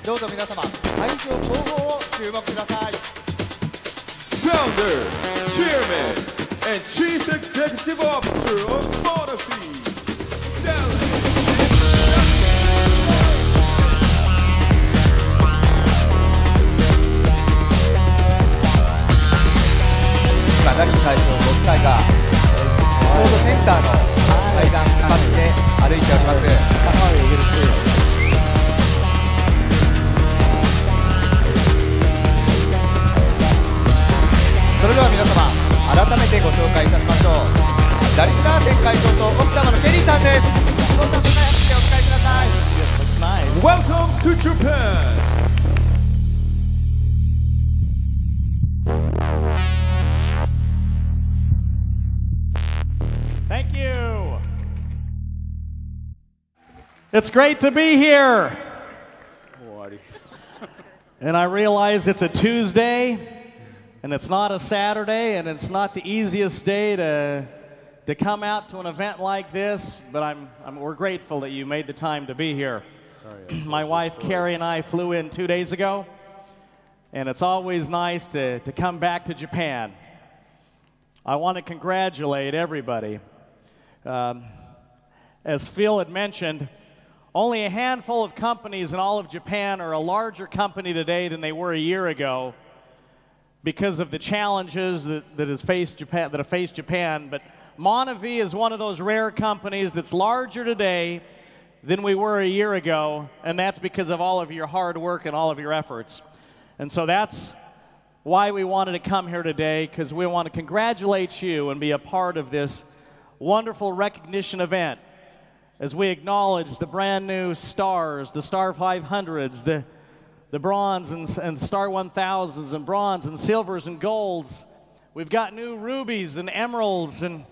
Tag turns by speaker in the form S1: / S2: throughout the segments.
S1: どうぞ皆様、会場後方を注目ください。
S2: Founder, Chairman, and Chief Executive Officer of Monafi,
S1: 今、ダリン会長ご夫妻がちょうどセンターの階段に向かって歩いております。それでは皆様、改めてご紹介いたしましょう。ダリン・ラーセン会長と奥様のケリーさんです。どうぞお迎えください。
S2: Welcome to Japan!
S3: Thank you. It's great to be here. And I realize it's a Tuesday, and it's not a Saturday, and it's not the easiest day to come out to an event like this, but we're grateful that you made the time to be here. My wife Carrie and I flew in 2 days ago, and it's always nice to come back to Japan. I want to congratulate everybody. As Phil had mentioned, only a handful of companies in all of Japan are a larger company today than they were a year ago because of the challenges that have faced Japan. But Monavi is one of those rare companies that's larger today than we were a year ago, and that's because of all of your hard work and all of your efforts. And so that's why we wanted to come here today, because we want to congratulate you and be a part of this wonderful recognition event as we acknowledge the brand new stars, the Star 500s, the bronze and Star 1000s and bronze and silvers and golds. We've got new rubies and emeralds and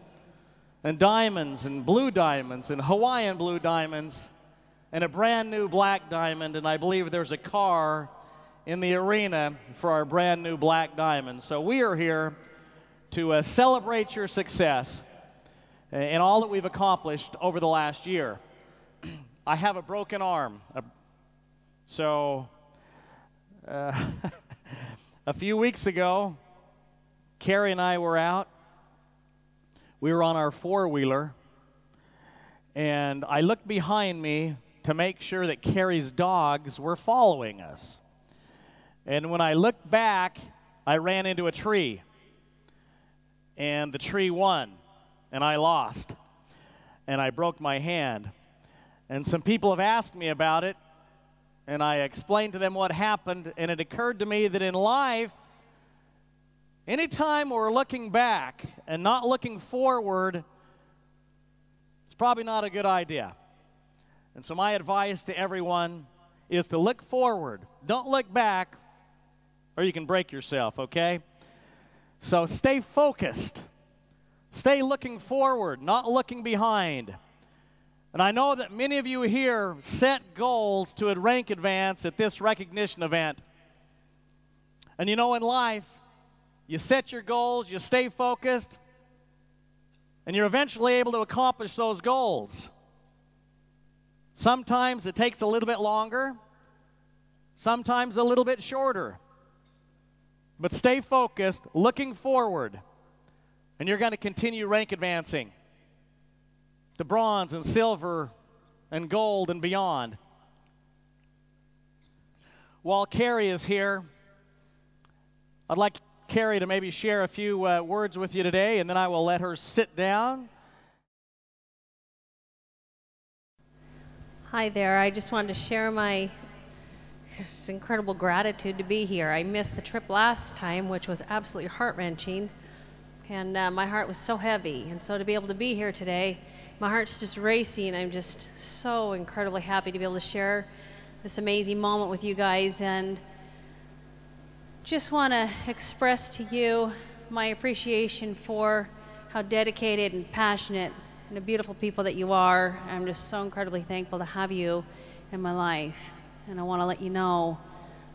S3: diamonds and blue diamonds and Hawaiian blue diamonds and a brand new black diamond, and I believe there's a car in the arena for our brand new black diamond. So we are here to celebrate your success and all that we've accomplished over the last year. I have a broken arm, so a few weeks ago, Carrie and I were out. We were on our four-wheeler, and I looked behind me to make sure that Carrie's dogs were following us. And when I looked back, I ran into a tree, and the tree won, and I lost, and I broke my hand. And some people have asked me about it, and I explained to them what happened, and it occurred to me that in life, anytime we're looking back and not looking forward, it's probably not a good idea. And so my advice to everyone is to look forward. Don't look back, or you can break yourself, okay? So stay focused. Stay looking forward, not looking behind. And I know that many of you here set goals to rank advance at this recognition event. And you know, in life, you set your goals, you stay focused, and you're eventually able to accomplish those goals. Sometimes it takes a little bit longer, sometimes a little bit shorter. But stay focused, looking forward, and you're going to continue rank advancing to bronze and silver and gold and beyond. While Carrie is here, I'd like Carrie to maybe share a few words with you today, and then I will let her sit down.
S4: Hi there. I just wanted to share my incredible gratitude to be here. I missed the trip last time, which was absolutely heart-wrenching, and my heart was so heavy. And so to be able to be here today, my heart's just racing. I'm just so incredibly happy to be able to share this amazing moment with you guys, and just want to express to you my appreciation for how dedicated and passionate and the beautiful people that you are. I'm just so incredibly thankful to have you in my life. And I want to let you know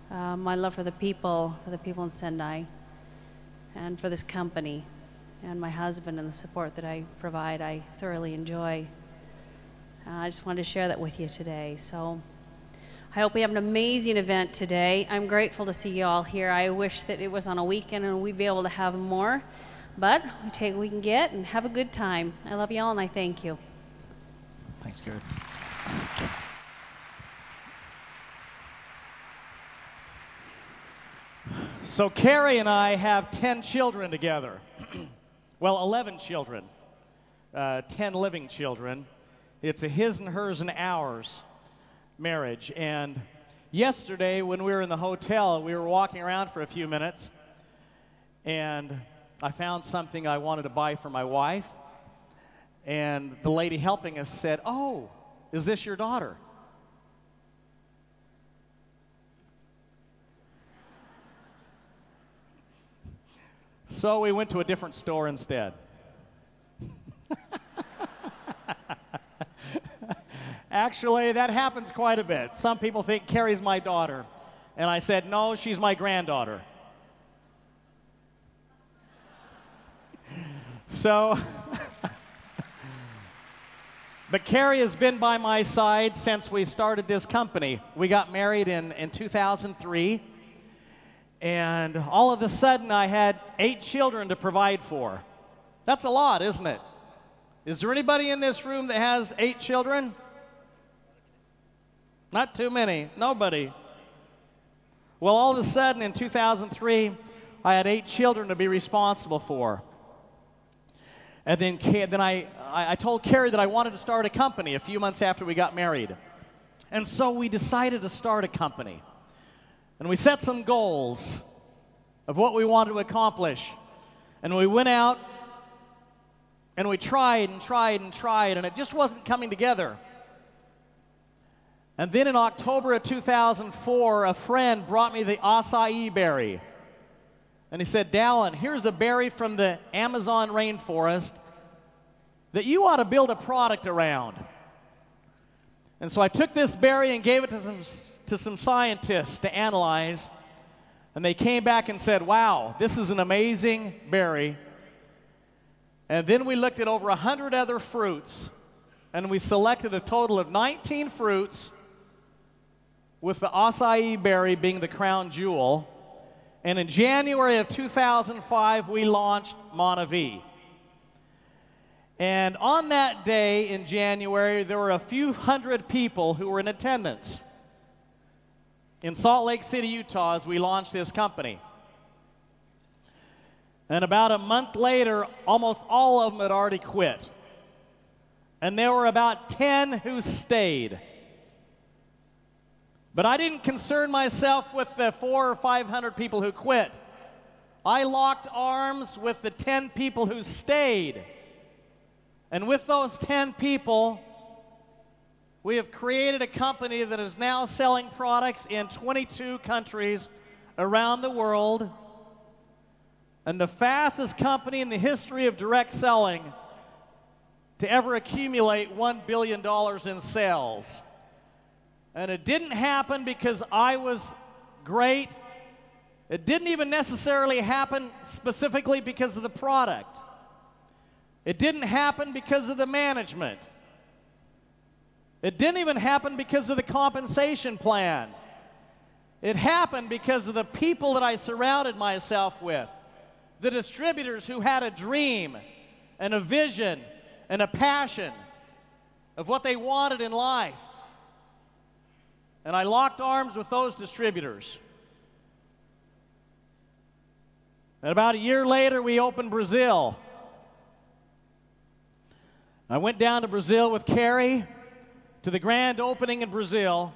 S4: my love for the people in Sendai, and for this company, and my husband, and the support that I provide, I thoroughly enjoy. I just wanted to share that with you today. So I hope we have an amazing event today. I'm grateful to see you all here. I wish that it was on a weekend and we'd be able to have more, but we take what we can get and have a good time. I love you all and I thank you.
S3: Thanks, Garrett. So Carrie and I have 10 children together. Well, 11 children, 10 living children. It's a his and hers and ours marriage. And yesterday when we were in the hotel, we were walking around for a few minutes, and I found something I wanted to buy for my wife. And the lady helping us said, "Oh, is this your daughter?" So we went to a different store instead. Actually, that happens quite a bit. Some people think Carrie's my daughter. And I said, no, she's my granddaughter. So, but Carrie has been by my side since we started this company. We got married in 2003. And all of a sudden, I had 8 children to provide for. That's a lot, isn't it? Is there anybody in this room that has 8 children? Not too many. Nobody. Well, all of a sudden, in 2003, I had 8 children to be responsible for. And then I told Carrie that I wanted to start a company a few months after we got married. And so we decided to start a company. And we set some goals of what we wanted to accomplish. And we went out and we tried and tried and tried, and it just wasn't coming together. And then in October of 2004, a friend brought me the acai berry. And he said, "Dallin, here's a berry from the Amazon rainforest that you ought to build a product around." And so I took this berry and gave it to some scientists to analyze. And they came back and said, "Wow, this is an amazing berry." And then we looked at over 100 other fruits, and we selected a total of 19 fruits, with the acai berry being the crown jewel. And in January of 2005, we launched Monavi. And on that day in January, there were a few hundred people who were in attendance in Salt Lake City, Utah, as we launched this company. And about a month later, almost all of them had already quit. And there were about 10 who stayed. But I didn't concern myself with the 400 or 500 people who quit. I locked arms with the 10 people who stayed. And with those 10 people, we have created a company that is now selling products in 22 countries around the world, and the fastest company in the history of direct selling to ever accumulate $1 billion in sales. And it didn't happen because I was great. It didn't even necessarily happen specifically because of the product. It didn't happen because of the management. It didn't even happen because of the compensation plan. It happened because of the people that I surrounded myself with, the distributors who had a dream and a vision and a passion of what they wanted in life. And I locked arms with those distributors. And about a year later, we opened Brazil. I went down to Brazil with Carrie to the grand opening in Brazil.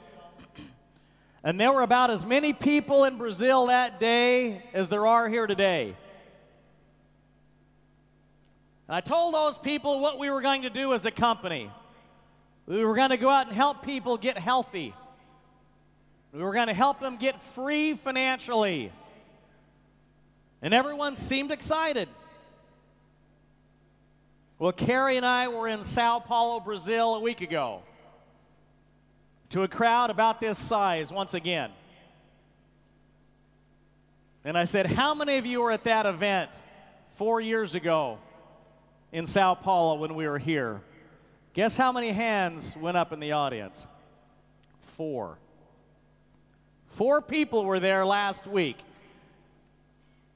S3: And there were about as many people in Brazil that day as there are here today. And I told those people what we were going to do as a company. We were going to go out and help people get healthy. We were going to help them get free financially. And everyone seemed excited. Well, Carrie and I were in Sao Paulo, Brazil a week ago to a crowd about this size once again. And I said, how many of you were at that event 4 years ago in Sao Paulo when we were here? Guess how many hands went up in the audience? 4. 4 people were there last week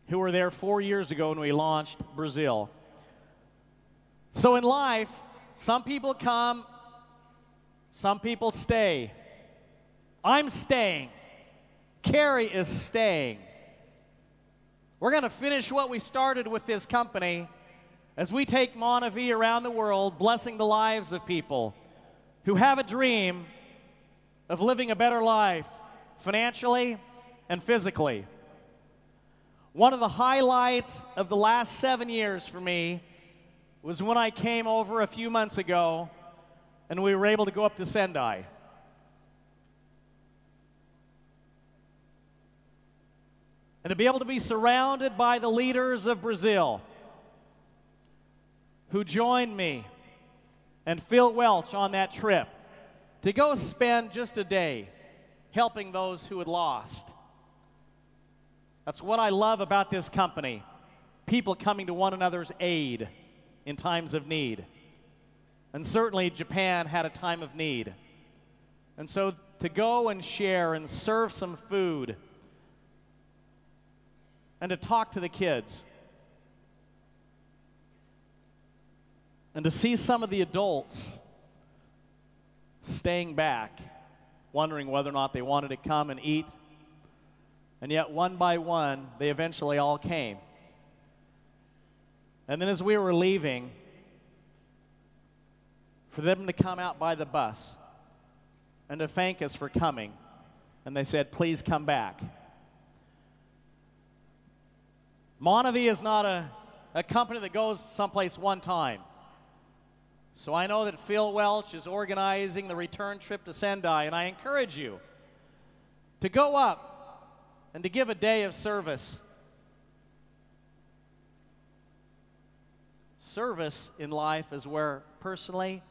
S3: who were there 4 years ago when we launched Brazil. So in life, some people come, some people stay. I'm staying. Carrie is staying. We're going to finish what we started with this company as we take Monavie around the world, blessing the lives of people who have a dream of living a better life, financially and physically. One of the highlights of the last 7 years for me was when I came over a few months ago and we were able to go up to Sendai. And to be able to be surrounded by the leaders of Brazil who joined me and Phil Welch on that trip to go spend just a day helping those who had lost. That's what I love about this company. People coming to one another's aid in times of need. And certainly Japan had a time of need. And so to go and share and serve some food and to talk to the kids and to see some of the adults staying back, wondering whether or not they wanted to come and eat. And yet, one by one, they eventually all came. And then as we were leaving, for them to come out by the bus and to thank us for coming, and they said, please come back. Monavie is not a company that goes someplace one time. So I know that Phil Welch is organizing the return trip to Sendai, and I encourage you to go up and to give a day of service. Service in life is where, personally,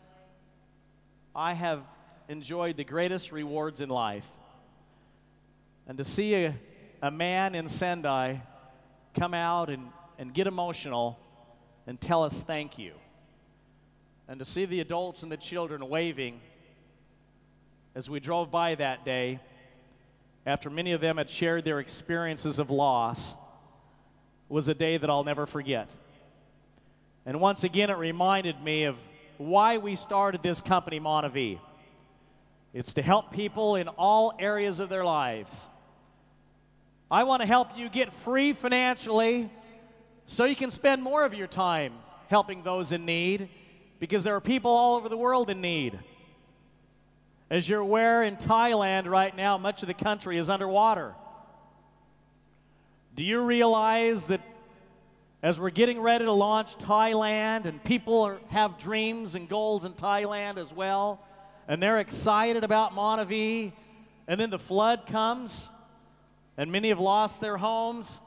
S3: I have enjoyed the greatest rewards in life. And to see a man in Sendai come out and get emotional and tell us thank you. And to see the adults and the children waving as we drove by that day, after many of them had shared their experiences of loss, was a day that I'll never forget. And once again, it reminded me of why we started this company, Monavie. It's to help people in all areas of their lives. I want to help you get free financially so you can spend more of your time helping those in need, because there are people all over the world in need. As you're aware, in Thailand right now, much of the country is underwater. Do you realize that as we're getting ready to launch Thailand, and people have dreams and goals in Thailand as well, and they're excited about Monavie, and then the flood comes, and many have lost their homes.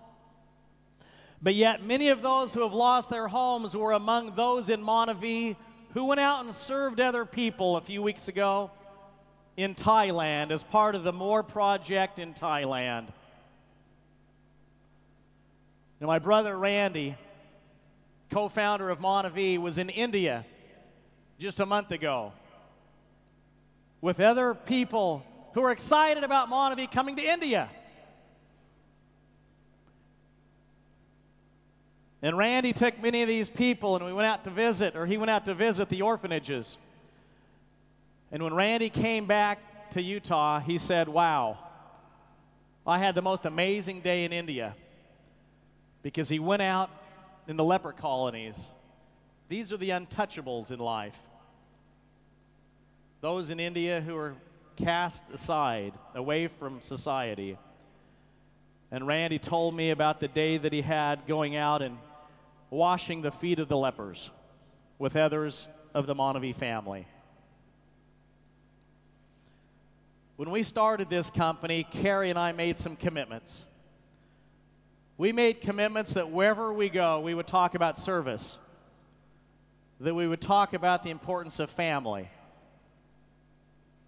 S3: But yet many of those who have lost their homes were among those in Monavie who went out and served other people a few weeks ago in Thailand as part of the More Project in Thailand. Now, my brother Randy, co-founder of Monavie, was in India just a month ago with other people who are excited about Monavie coming to India. And Randy took many of these people, and we went out to visit, or he went out to visit the orphanages. And when Randy came back to Utah, he said, wow, I had the most amazing day in India, because he went out in the leper colonies. These are the untouchables in life. Those in India who are cast aside, away from society. And Randy told me about the day that he had going out and washing the feet of the lepers with others of the Monavie family. When we started this company, Carrie and I made some commitments. We made commitments that wherever we go, we would talk about service, that we would talk about the importance of family,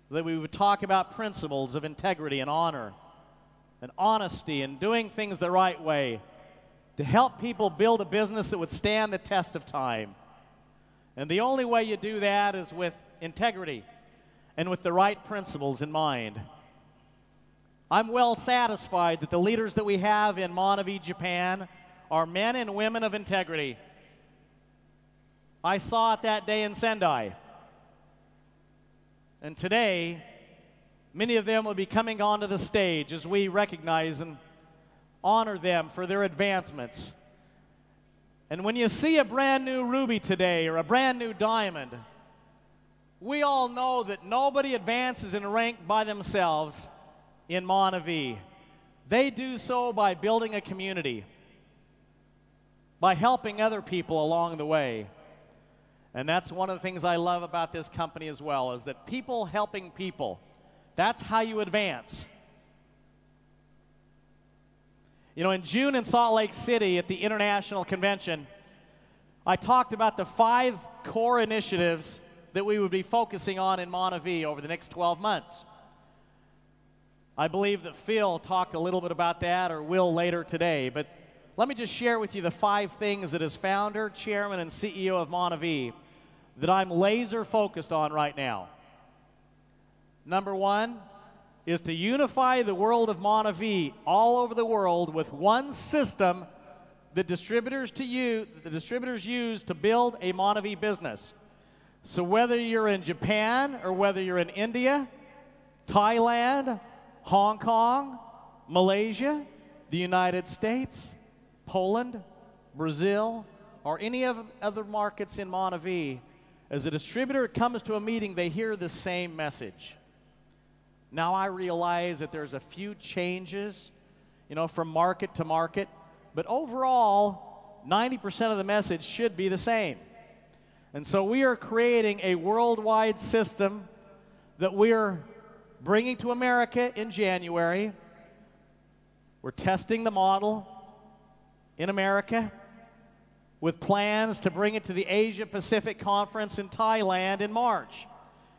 S3: that we would talk about principles of integrity and honor and honesty and doing things the right way to help people build a business that would stand the test of time. And the only way you do that is with integrity and with the right principles in mind. I'm well satisfied that the leaders that we have in Montevideo, Japan, are men and women of integrity. I saw it that day in Sendai. And today, many of them will be coming onto the stage as we recognize and honor them for their advancements. And when you see a brand new ruby today or a brand new diamond, we all know that nobody advances in rank by themselves in Montevideo. They do so by building a community, by helping other people along the way. And that's one of the things I love about this company as well, is that people helping people, that's how you advance. You know, in June in Salt Lake City at the International Convention, I talked about the 5 core initiatives that we would be focusing on in Montevideo over the next 12 months. I believe that Phil talked a little bit about that, or will later today, but let me just share with you the 5 things that as founder, chairman, and CEO of Montevideo that I'm laser focused on right now. Number 1 is to unify the world of Montevideo all over the world with one system that distributors use to build a Montevideo business. So whether you're in Japan or whether you're in India, Thailand, Hong Kong, Malaysia, the United States, Poland, Brazil, or any of other markets in Montevideo, as a distributor comes to a meeting, they hear the same message. Now I realize that there's a few changes, you know, from market to market, but overall, 90% of the message should be the same. And so we are creating a worldwide system that we are bringing to America in January. We're testing the model in America with plans to bring it to the Asia Pacific Conference in Thailand in March.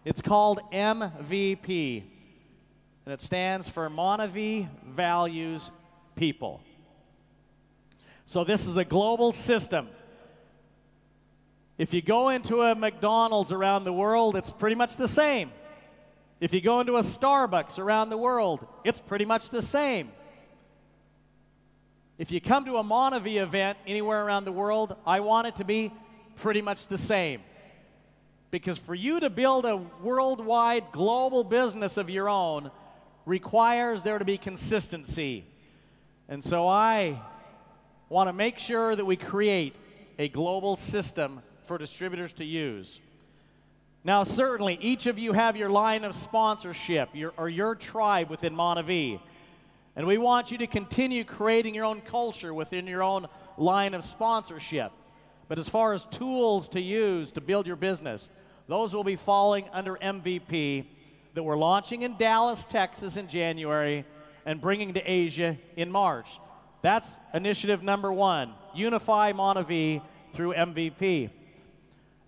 S3: It's called MVP, and it stands for Montevideo Values People. So this is a global system. If you go into a McDonald's around the world, it's pretty much the same. If you go into a Starbucks around the world, it's pretty much the same. If you come to a Montevideo event anywhere around the world, I want it to be pretty much the same. Because for you to build a worldwide global business of your own requires there to be consistency. And so I want to make sure that we create a global system for distributors to use. Now, certainly, each of you have your line of sponsorship, your tribe within Montevideo. And we want you to continue creating your own culture within your own line of sponsorship. But as far as tools to use to build your business, those will be falling under MVP that we're launching in Dallas, Texas in January and bringing to Asia in March. That's initiative number 1, unify Montevideo through MVP.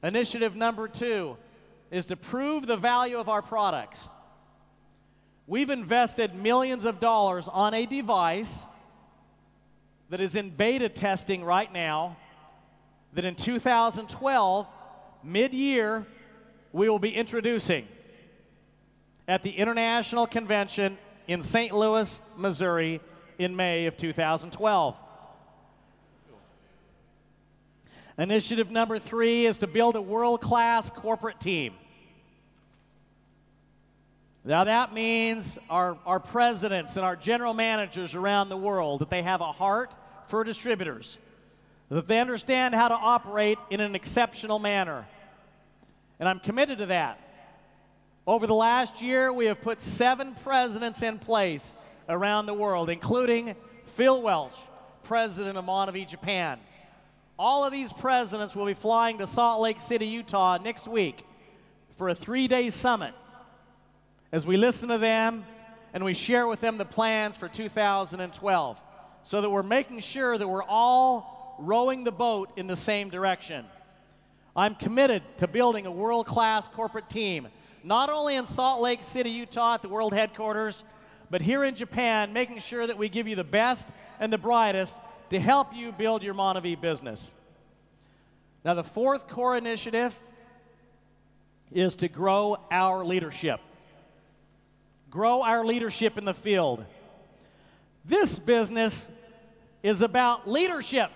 S3: Initiative number 2 is to prove the value of our products. We've invested millions of dollars on a device that is in beta testing right now, that in 2012, mid-year, we will be introducing at the International Convention in St. Louis, Missouri, in May of 2012. Initiative number 3 is to build a world-class corporate team. Now that means our presidents and our general managers around the world, that they have a heart for distributors, that they understand how to operate in an exceptional manner. And I'm committed to that. Over the last year, we have put 7 presidents in place around the world, including Phil Welch, president of Montevideo, Japan. All of these presidents will be flying to Salt Lake City, Utah next week for a 3-day summit as we listen to them and we share with them the plans for 2012, so that we're making sure that we're all rowing the boat in the same direction. I'm committed to building a world-class corporate team, not only in Salt Lake City, Utah at the world headquarters, but here in Japan, making sure that we give you the best and the brightest to help you build your Montevideo business. Now, the 4th core initiative is to grow our leadership. grow our leadership in the field. This business is about leadership,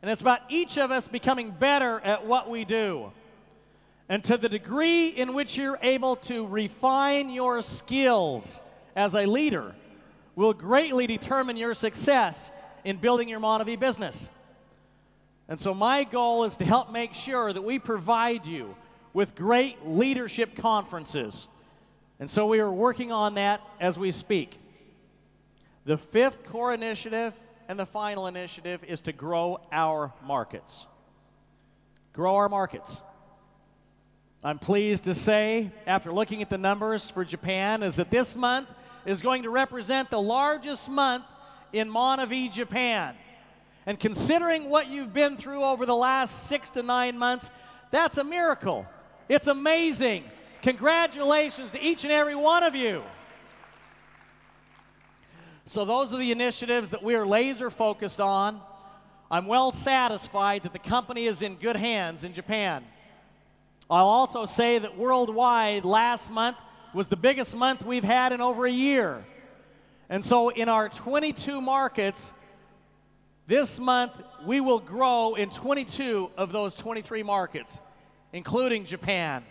S3: and it's about each of us becoming better at what we do. And to the degree in which you're able to refine your skills as a leader will greatly determine your success in building your Monavie business. And so my goal is to help make sure that we provide you with great leadership conferences. And so we are working on that as we speak. The fifth core initiative and the final initiative is to grow our markets. Grow our markets. I'm pleased to say, after looking at the numbers for Japan, is that this month is going to represent the largest month in Monavie, Japan. And considering what you've been through over the last 6 to 9 months, that's a miracle. It's amazing. Congratulations to each and every one of you. So those are the initiatives that we are laser focused on. I'm well satisfied that the company is in good hands in Japan. I'll also say that worldwide, last month was the biggest month we've had in over a year. And so in our 22 markets, this month we will grow in 22 of those 23 markets, including Japan.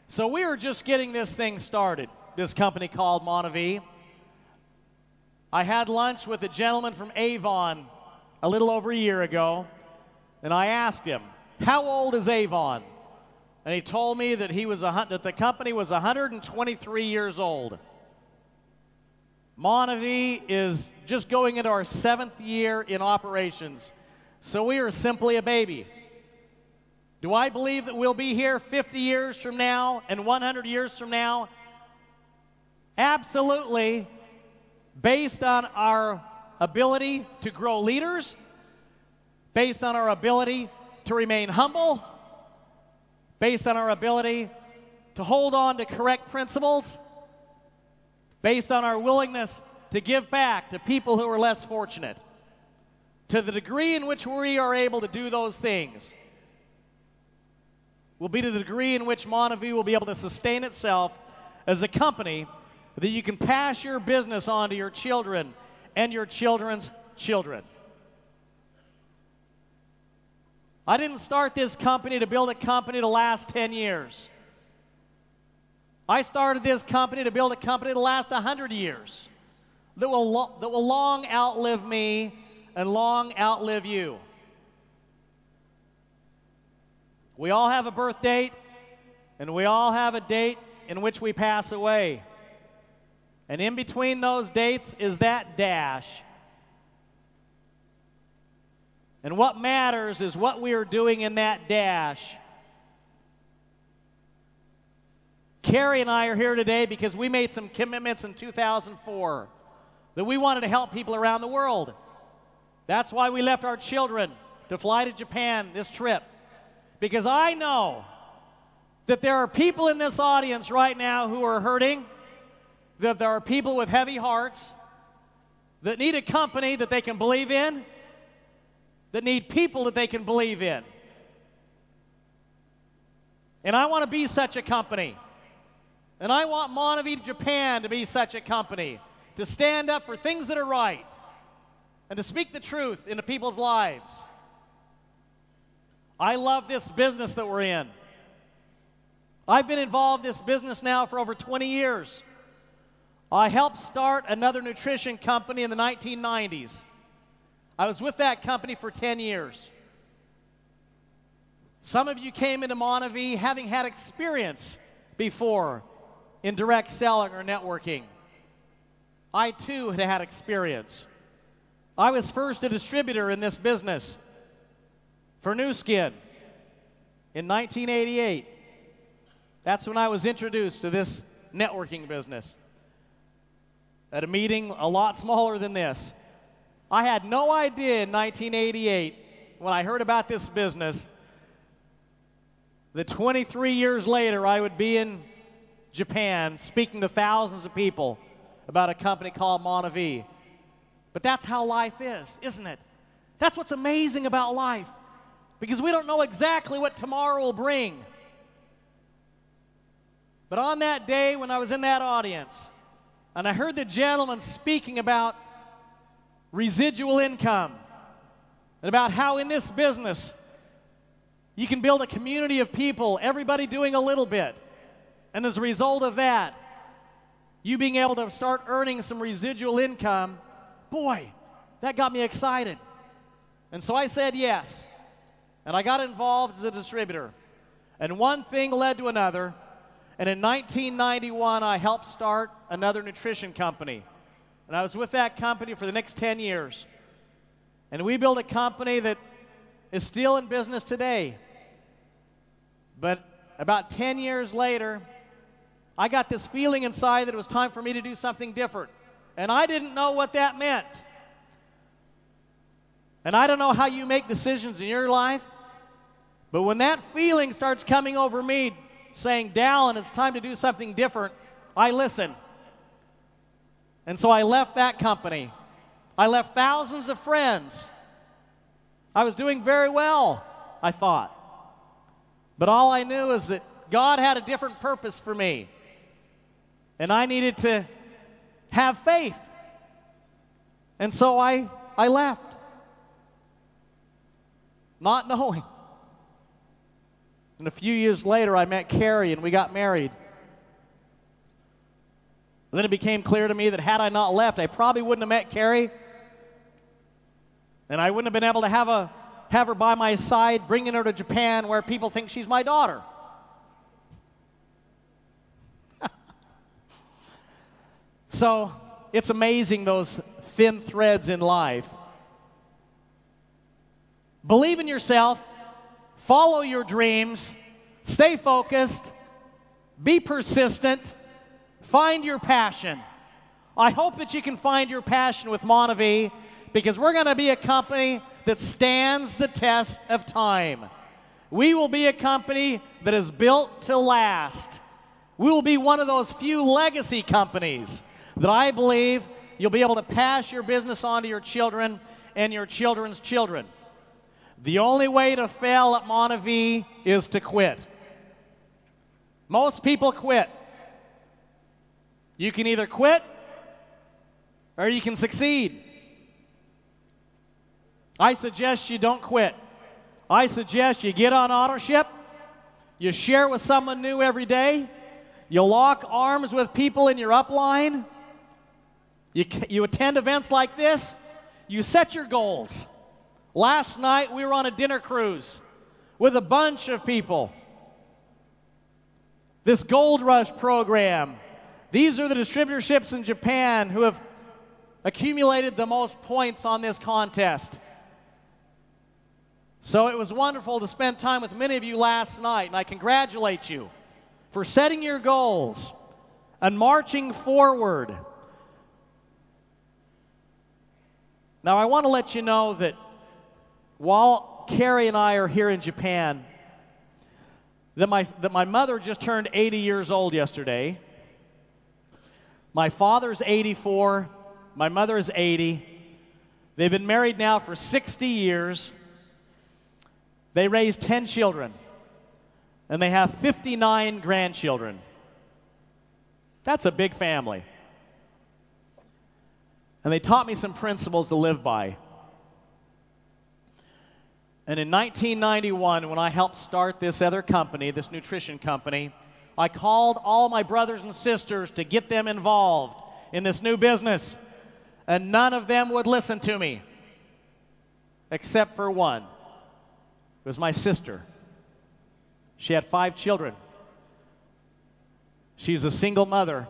S3: So we are just getting this thing started, this company called Monavie. I had lunch with a gentleman from Avon a little over a year ago, and I asked him, how old is Avon? And he told me that that the company was 123 years old. Monavie is just going into our 7th year in operations, so we are simply a baby. Do I believe that we'll be here 50 years from now and 100 years from now? Absolutely, based on our ability to grow leaders, based on our ability to remain humble, based on our ability to hold on to correct principles, based on our willingness to give back to people who are less fortunate. To the degree in which we are able to do those things will be to the degree in which Monavie will be able to sustain itself as a company that you can pass your business on to your children and your children's children. I didn't start this company to build a company to last 10 years. I started this company to build a company to last 100 years, that will long outlive me and long outlive you. We all have a birth date, and we all have a date in which we pass away. And in between those dates is that dash. And what matters is what we are doing in that dash. Carrie and I are here today because we made some commitments in 2004 that we wanted to help people around the world. That's why we left our children to fly to Japan this trip. Because I know that there are people in this audience right now who are hurting, that there are people with heavy hearts, that need a company that they can believe in, that need people that they can believe in. And I want to be such a company. And I want Monavie Japan to be such a company, to stand up for things that are right and to speak the truth into people's lives. I love this business that we're in. I've been involved in this business now for over 20 years. I helped start another nutrition company in the 1990s. I was with that company for 10 years. Some of you came into Monavie having had experience before in direct selling or networking. I too had had experience. I was first a distributor in this business for New Skin in 1988. That's when I was introduced to this networking business at a meeting a lot smaller than this. I had no idea in 1988 when I heard about this business that 23 years later I would be in Japan speaking to thousands of people about a company called Monavie. But that's how life is, isn't it? That's what's amazing about life, because we don't know exactly what tomorrow will bring. But on that day when I was in that audience, And I heard the gentleman speaking about residual income and about how in this business you can build a community of people, everybody doing a little bit. And as a result of that, you being able to start earning some residual income, boy, that got me excited. And so I said yes. And I got involved as a distributor. And one thing led to another. And in 1991, I helped start another nutrition company. And I was with that company for the next 10 years. And we built a company that is still in business today. But about 10 years later, I got this feeling inside that it was time for me to do something different. And I didn't know what that meant. And I don't know how you make decisions in your life, but when that feeling starts coming over me, saying, Dallin, it's time to do something different, I listen. And so I left that company. I left thousands of friends. I was doing very well, I thought. But all I knew is that God had a different purpose for me. And I needed to have faith. And so I left. Not knowing. And a few years later, I met Carrie and we got married. And then it became clear to me that had I not left, I probably wouldn't have met Carrie. And I wouldn't have been able to have her by my side, bringing her to Japan where people think she's my daughter. So it's amazing, those thin threads in life. Believe in yourself. Follow your dreams. Stay focused. Be persistent. Find your passion. I hope that you can find your passion with Monavie, because we're going to be a company that stands the test of time. We will be a company that is built to last. We will be one of those few legacy companies that I believe you'll be able to pass your business on to your children and your children's children. The only way to fail at Monavie is to quit. Most people quit. You can either quit or you can succeed. I suggest you don't quit. I suggest you get on AutoShip, you share with someone new every day, you lock arms with people in your upline, you attend events like this, you set your goals. Last night we were on a dinner cruise with a bunch of people. This Gold Rush program, these are the distributorships in Japan who have accumulated the most points on this contest. So it was wonderful to spend time with many of you last night, and I congratulate you for setting your goals and marching forward. Now, I want to let you know that while Carrie and I are here in Japan, that my mother just turned 80 years old yesterday. My father's 84. My mother is 80. They've been married now for 60 years. They raised 10 children. And they have 59 grandchildren. That's a big family. And they taught me some principles to live by. And in 1991, when I helped start this other company, this nutrition company, I called all my brothers and sisters to get them involved in this new business. And none of them would listen to me, except for one. It was my sister. She had 5 children. She's a single mother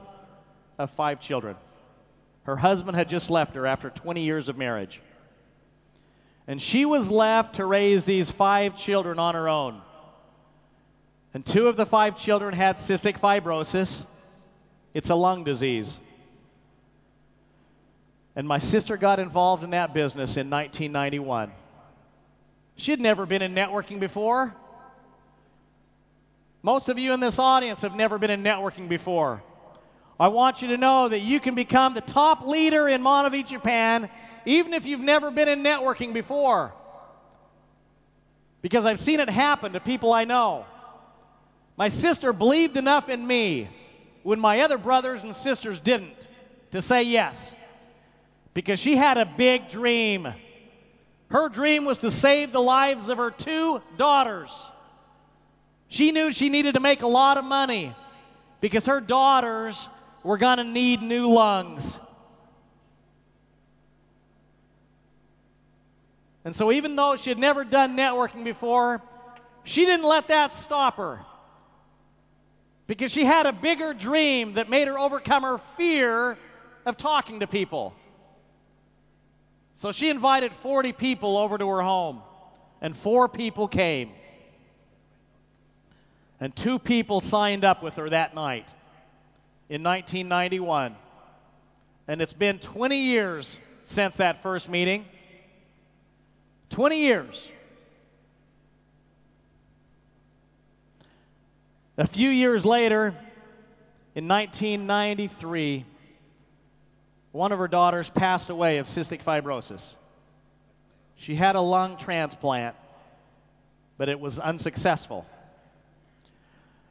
S3: of 5 children. Her husband had just left her after 20 years of marriage. And she was left to raise these 5 children on her own. And 2 of the 5 children had cystic fibrosis. It's a lung disease. And my sister got involved in that business in 1991. She had never been in networking before. Most of you in this audience have never been in networking before. I want you to know that you can become the top leader in Monavie, Japan, even if you've never been in networking before. Because I've seen it happen to people I know. My sister believed enough in me when my other brothers and sisters didn't. to say yes because she had a big dream. Her dream was to save the lives of her 2 daughters. She knew she needed to make a lot of money because her daughters were going to need new lungs. And so even though she had never done networking before, she didn't let that stop her because she had a bigger dream that made her overcome her fear of talking to people. So she invited 40 people over to her home, and 4 people came. And 2 people signed up with her that night in 1991. And it's been 20 years since that first meeting. 20 years. A few years later, in 1993, one of her daughters passed away of cystic fibrosis. She had a lung transplant, but it was unsuccessful.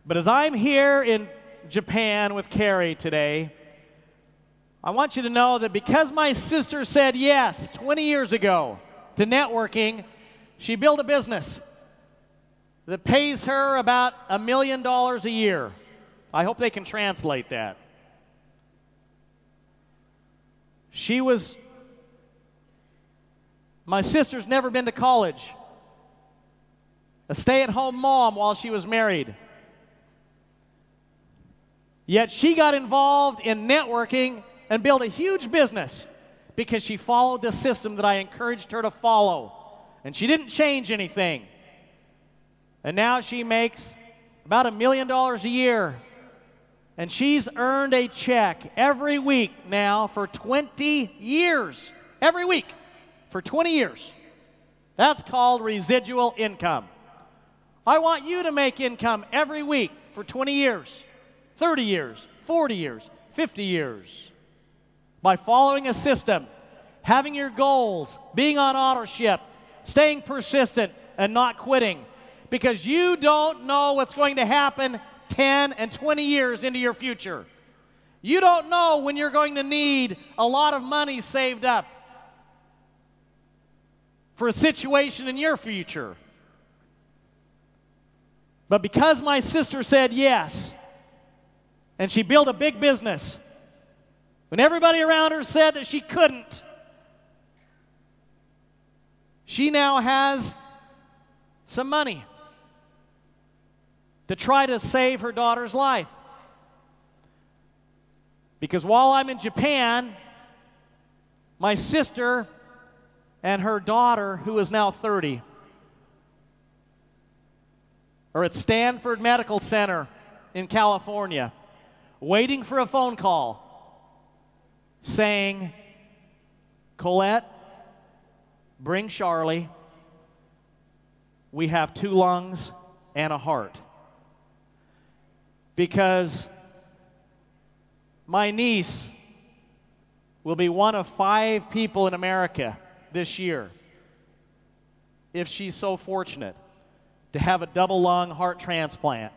S3: But as I'm here in Japan with Carrie today, I want you to know that because my sister said yes 20 years ago to networking, she built a business that pays her about $1 million a year. I hope they can translate that. My sister's never been to college. A stay-at-home mom while she was married. Yet she got involved in networking and built a huge business because she followed the system that I encouraged her to follow. And she didn't change anything. And now she makes about $1 million a year. And she's earned a check every week now for 20 years. Every week for 20 years. That's called residual income. I want you to make income every week for 20 years, 30 years, 40 years, 50 years. By following a system, having your goals, being on auto ship, staying persistent, and not quitting. Because you don't know what's going to happen 10 and 20 years into your future. You don't know when you're going to need a lot of money saved up for a situation in your future. But because my sister said yes, and she built a big business, when everybody around her said that she couldn't, she now has some money to try to save her daughter's life. Because while I'm in Japan, my sister and her daughter, who is now 30, are at Stanford Medical Center in California, waiting for a phone call saying, Colette, bring Charlie. We have 2 lungs and a heart. Because my niece will be one of 5 people in America this year, if she's so fortunate, to have a double lung heart transplant.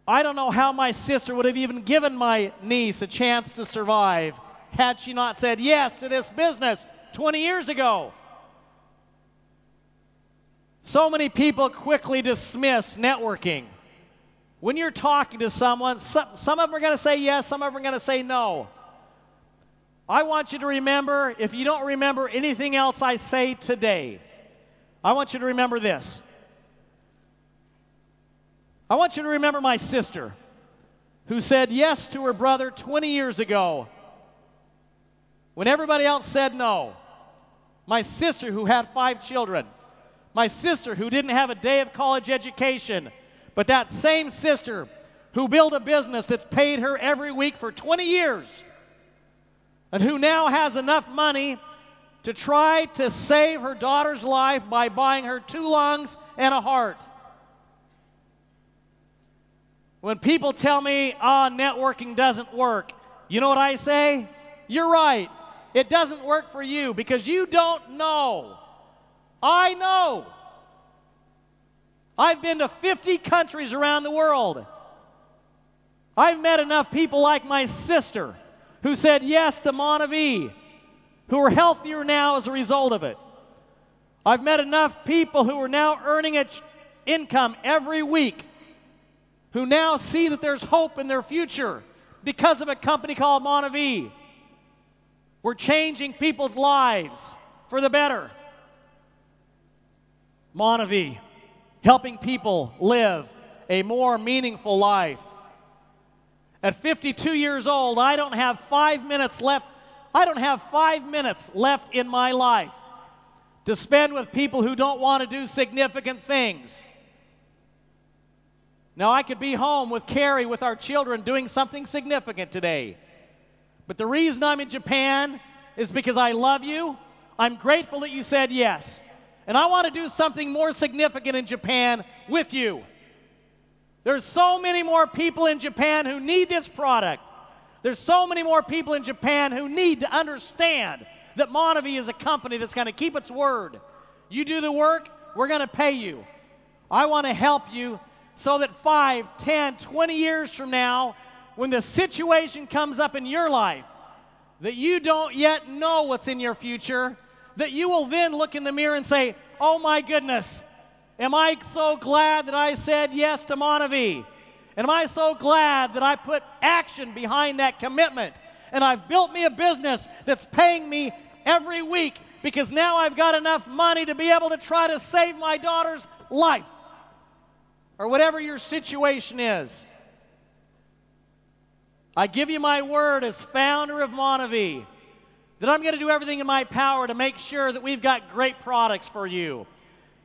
S3: I don't know how my sister would have even given my niece a chance to survive had she not said yes to this business 20 years ago. So many people quickly dismiss networking. When you're talking to someone, some of them are going to say yes, some of them are going to say no. I want you to remember, if you don't remember anything else I say today, I want you to remember this. I want you to remember my sister, who said yes to her brother 20 years ago, when everybody else said no. My sister, who had 5 children. My sister, who didn't have a day of college education, but that same sister who built a business that's paid her every week for 20 years, and who now has enough money to try to save her daughter's life by buying her 2 lungs and a heart. When people tell me, networking doesn't work, you know what I say? You're right. It doesn't work for you because you don't know. I know. I've been to 50 countries around the world. I've met enough people like my sister who said yes to Monavie, who are healthier now as a result of it. I've met enough people who are now earning an income every week, who now see that there's hope in their future because of a company called Monavie. We're changing people's lives for the better. Monavie, helping people live a more meaningful life. At 52 years old, I don't have 5 minutes left. I don't have 5 minutes left in my life to spend with people who don't want to do significant things. Now, I could be home with Carrie, with our children, doing something significant today. But the reason I'm in Japan is because I love you. I'm grateful that you said yes. And I want to do something more significant in Japan with you. There's so many more people in Japan who need this product. There's so many more people in Japan who need to understand that Monavie is a company that's going to keep its word. You do the work, we're going to pay you. I want to help you so that 5, 10, 20 years from now, when the situation comes up in your life that you don't yet know what's in your future, that you will then look in the mirror and say, oh my goodness, am I so glad that I said yes to Monavie? And am I so glad that I put action behind that commitment? And I've built me a business that's paying me every week because now I've got enough money to be able to try to save my daughter's life. Or whatever your situation is. I give you my word as founder of Monavie that I'm going to do everything in my power to make sure that we've got great products for you.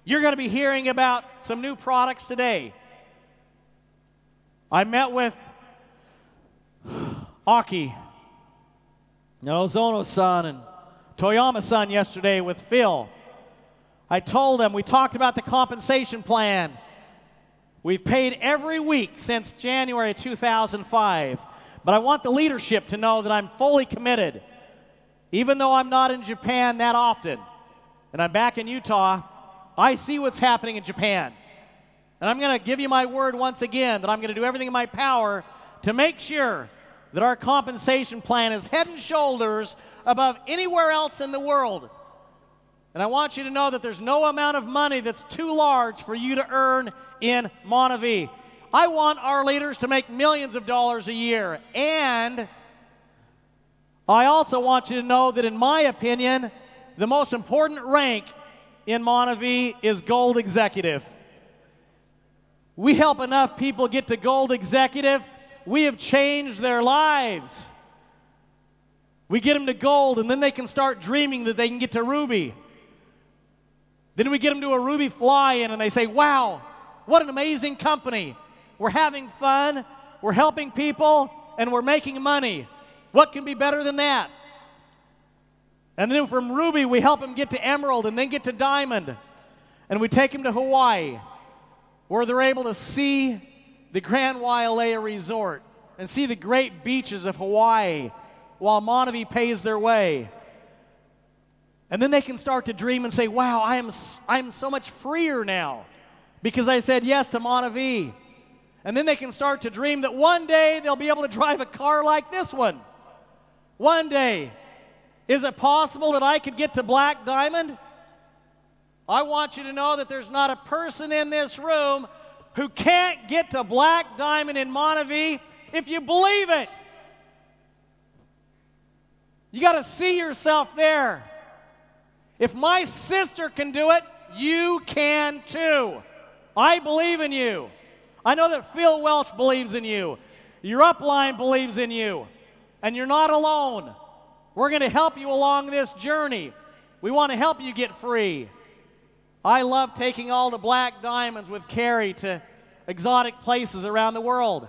S3: You're going to be hearing about some new products today. I met with Aki, Ozono-san, and Toyama-san yesterday with Phil. I told them, we talked about the compensation plan. We've paid every week since January 2005, but I want the leadership to know that I'm fully committed. Even though I'm not in Japan that often, and I'm back in Utah, I see what's happening in Japan. And I'm going to give you my word once again that I'm going to do everything in my power to make sure that our compensation plan is head and shoulders above anywhere else in the world. And I want you to know that there's no amount of money that's too large for you to earn in Monavie. I want our leaders to make millions of dollars a year. And I also want you to know that, in my opinion, the most important rank in Monavie is Gold Executive. We help enough people get to Gold Executive, we have changed their lives. We get them to Gold, and then they can start dreaming that they can get to Ruby. Then we get them to a Ruby fly-in, and they say, wow, what an amazing company. We're having fun, we're helping people, and we're making money. What can be better than that? And then from Ruby, we help them get to Emerald and then get to Diamond. And we take them to Hawaii, where they're able to see the Grand Wailea Resort and see the great beaches of Hawaii while Monavie pays their way. And then they can start to dream and say, wow, I am so much freer now because I said yes to Monavie. And then they can start to dream that one day they'll be able to drive a car like this one. One day. Is it possible that I could get to Black Diamond? I want you to know that there's not a person in this room who can't get to Black Diamond in Monavie if you believe it. You got to see yourself there. If my sister can do it, you can too. I believe in you. I know that Phil Welch believes in you. Your upline believes in you. And you're not alone. We're going to help you along this journey. We want to help you get free. I love taking all the Black Diamonds with Carrie to exotic places around the world.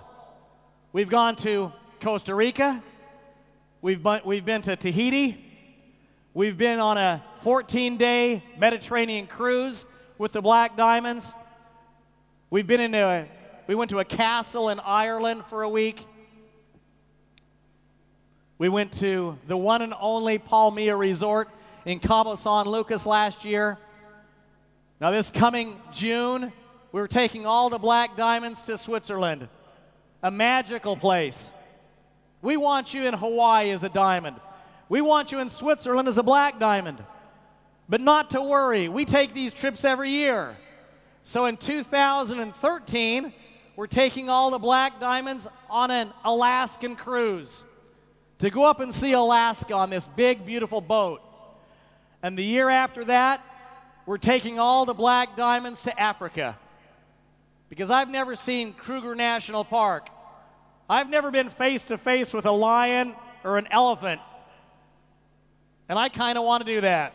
S3: We've gone to Costa Rica. We've been to Tahiti. We've been on a 14-day Mediterranean cruise with the Black Diamonds. We went to a castle in Ireland for a week. We went to the one and only Palmilla Resort in Cabo San Lucas last year. Now this coming June, we're taking all the black diamonds to Switzerland, a magical place. We want you in Hawaii as a diamond. We want you in Switzerland as a black diamond. But not to worry, we take these trips every year. So in 2013, we're taking all the black diamonds on an Alaskan cruise to go up and see Alaska on this big, beautiful boat. And the year after that, we're taking all the black diamonds to Africa. Because I've never seen Kruger National Park. I've never been face to face with a lion or an elephant. And I kind of want to do that.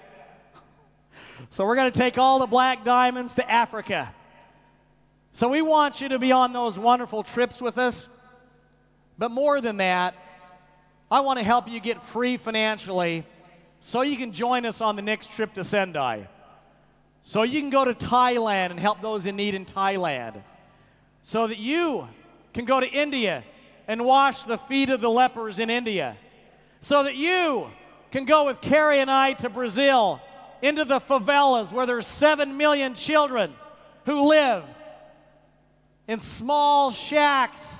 S3: So we're going to take all the black diamonds to Africa. So we want you to be on those wonderful trips with us. But more than that, I want to help you get free financially so you can join us on the next trip to Sendai. So you can go to Thailand and help those in need in Thailand. So that you can go to India and wash the feet of the lepers in India. So that you can go with Carrie and I to Brazil, into the favelas where there's 7 million children who live in small shacks,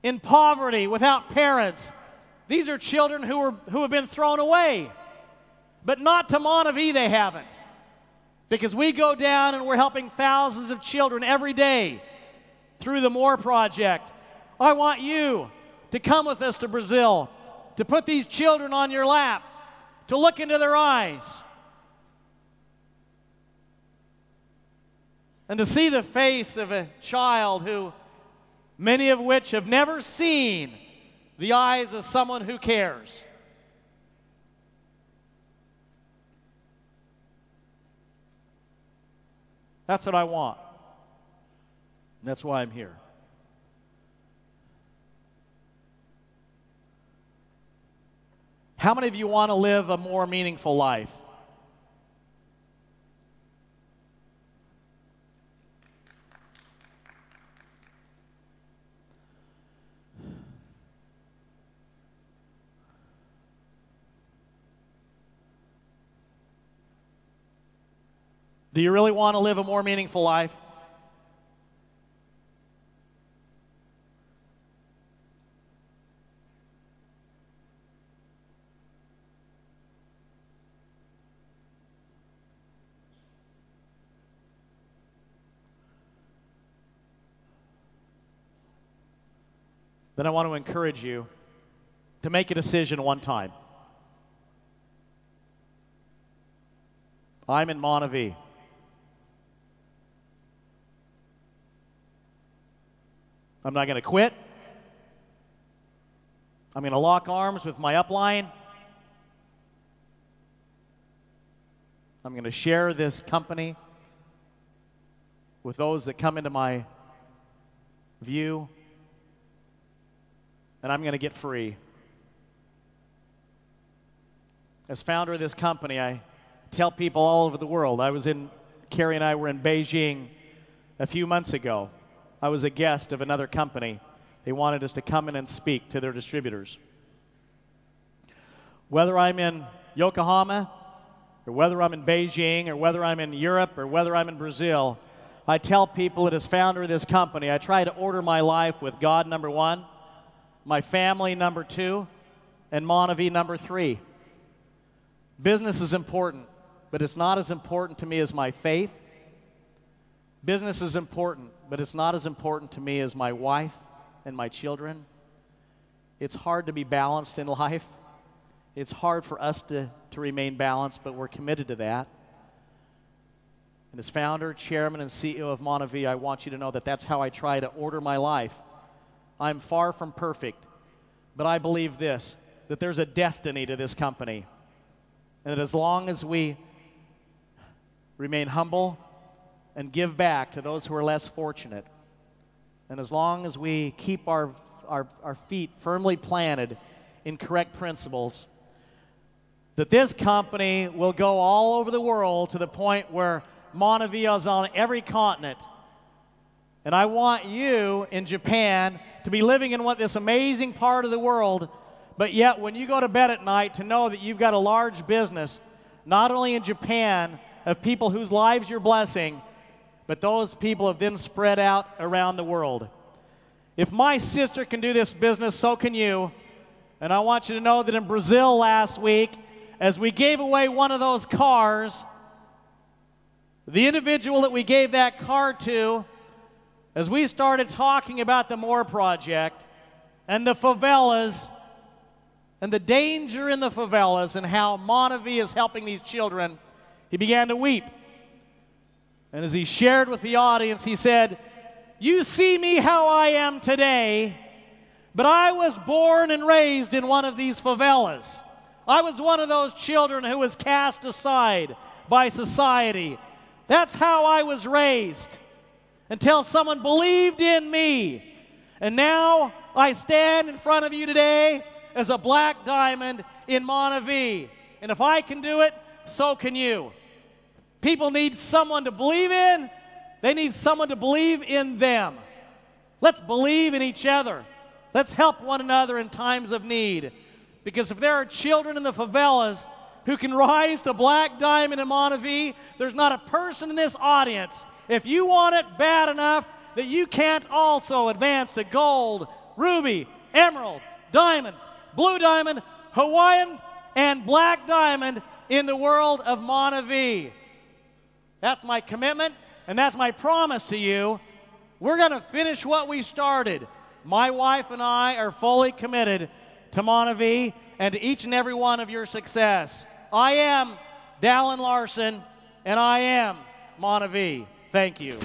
S3: in poverty, without parents. These are children who have been thrown away. But not to Montevideo, they haven't. Because we go down and we're helping thousands of children every day through the More Project. I want you to come with us to Brazil, to put these children on your lap, to look into their eyes, and to see the face of a child who, many of which have never seen the eyes of someone who cares. That's what I want. And that's why I'm here. How many of you want to live a more meaningful life? Do you really want to live a more meaningful life? Then I want to encourage you to make a decision one time. I'm in Montevideo. I'm not going to quit. I'm going to lock arms with my upline. I'm going to share this company with those that come into my view. And I'm going to get free. As founder of this company, I tell people all over the world. Carrie and I were in Beijing a few months ago. I was a guest of another company. They wanted us to come in and speak to their distributors. Whether I'm in Yokohama, or whether I'm in Beijing, or whether I'm in Europe, or whether I'm in Brazil, I tell people that as founder of this company, I try to order my life with God, number one, my family, number two, and Montevideo, number three. Business is important, but it's not as important to me as my faith. Business is important, but it's not as important to me as my wife and my children. It's hard to be balanced in life. It's hard for us to remain balanced, but we're committed to that. And as founder, chairman, and CEO of Montevideo, I want you to know that that's how I try to order my life. I'm far from perfect, but I believe this, that there's a destiny to this company. And that as long as we remain humble and give back to those who are less fortunate, and as long as we keep our feet firmly planted in correct principles, that this company will go all over the world to the point where Montevideo is on every continent. And I want you in Japan to be living in this amazing part of the world, but yet when you go to bed at night, to know that you've got a large business, not only in Japan, of people whose lives you're blessing, but those people have then spread out around the world. If my sister can do this business, so can you. And I want you to know that in Brazil last week, as we gave away one of those cars, the individual that we gave that car to, as we started talking about the More Project and the favelas and the danger in the favelas and how Montevi is helping these children, he began to weep. And as he shared with the audience, he said, "You see me how I am today, but I was born and raised in one of these favelas. I was one of those children who was cast aside by society. That's how I was raised until someone believed in me. And now I stand in front of you today as a black diamond in Montevi. And if I can do it, so can you." People need someone to believe in. They need someone to believe in them. Let's believe in each other. Let's help one another in times of need. Because if there are children in the favelas who can rise to black diamond in Montevi, there's not a person in this audience, if you want it bad enough, that you can't also advance to gold, ruby, emerald, diamond, blue diamond, Hawaiian, and black diamond in the world of Montevi. That's my commitment, and that's my promise to you. We're going to finish what we started. My wife and I are fully committed to Montevi and to each and every one of your success. I am Dallin Larson, and I am Montevi. Thank you.